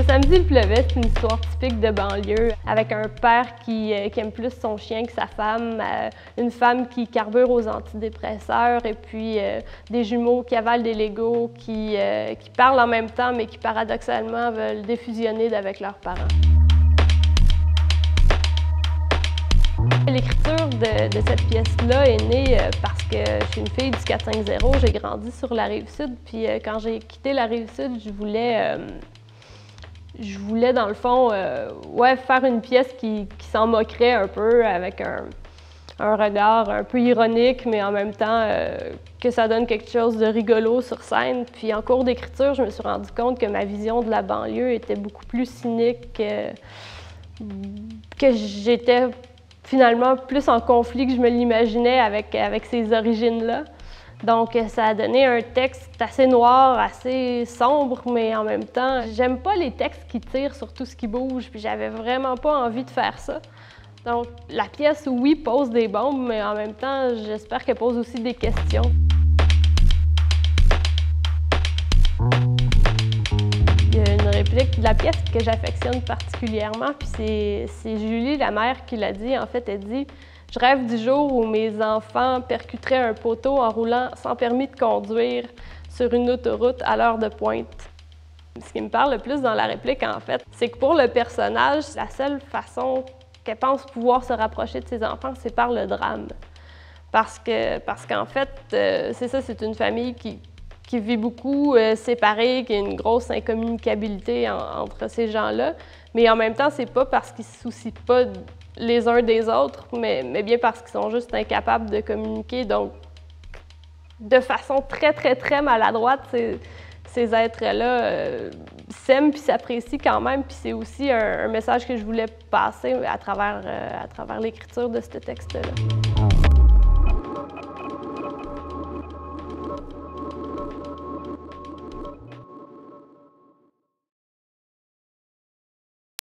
Le samedi, il pleuvait, c'est une histoire typique de banlieue, avec un père qui aime plus son chien que sa femme, une femme qui carbure aux antidépresseurs et puis des jumeaux qui avalent des Legos, qui parlent en même temps mais qui paradoxalement veulent défusionner avec leurs parents. L'écriture de cette pièce-là est née parce que je suis une fille du 450, j'ai grandi sur la Rive-Sud, puis quand j'ai quitté la Rive-Sud, je voulais dans le fond faire une pièce qui s'en moquerait un peu, avec un regard un peu ironique, mais en même temps que ça donne quelque chose de rigolo sur scène. Puis en cours d'écriture, je me suis rendu compte que ma vision de la banlieue était beaucoup plus cynique, que j'étais finalement plus en conflit que je me l'imaginais avec ces origines-là. Donc ça a donné un texte assez noir, assez sombre, mais en même temps, j'aime pas les textes qui tirent sur tout ce qui bouge, puis j'avais vraiment pas envie de faire ça. Donc la pièce, oui, pose des bombes, mais en même temps, j'espère qu'elle pose aussi des questions. Il y a une réplique de la pièce que j'affectionne particulièrement, puis c'est Julie, la mère, qui l'a dit. En fait, elle dit « Je rêve du jour où mes enfants percuteraient un poteau en roulant sans permis de conduire sur une autoroute à l'heure de pointe. » Ce qui me parle le plus dans la réplique, en fait, c'est que pour le personnage, la seule façon qu'elle pense pouvoir se rapprocher de ses enfants, c'est par le drame. Parce qu'en fait, c'est ça, c'est une famille qui vit beaucoup séparée, qui a une grosse incommunicabilité entre ces gens-là. Mais en même temps, c'est pas parce qu'ils se soucient pas les uns des autres, mais bien parce qu'ils sont juste incapables de communiquer. Donc, de façon très, très, très maladroite, ces êtres-là s'aiment puis s'apprécient quand même. Puis c'est aussi un message que je voulais passer à travers l'écriture de ce texte-là.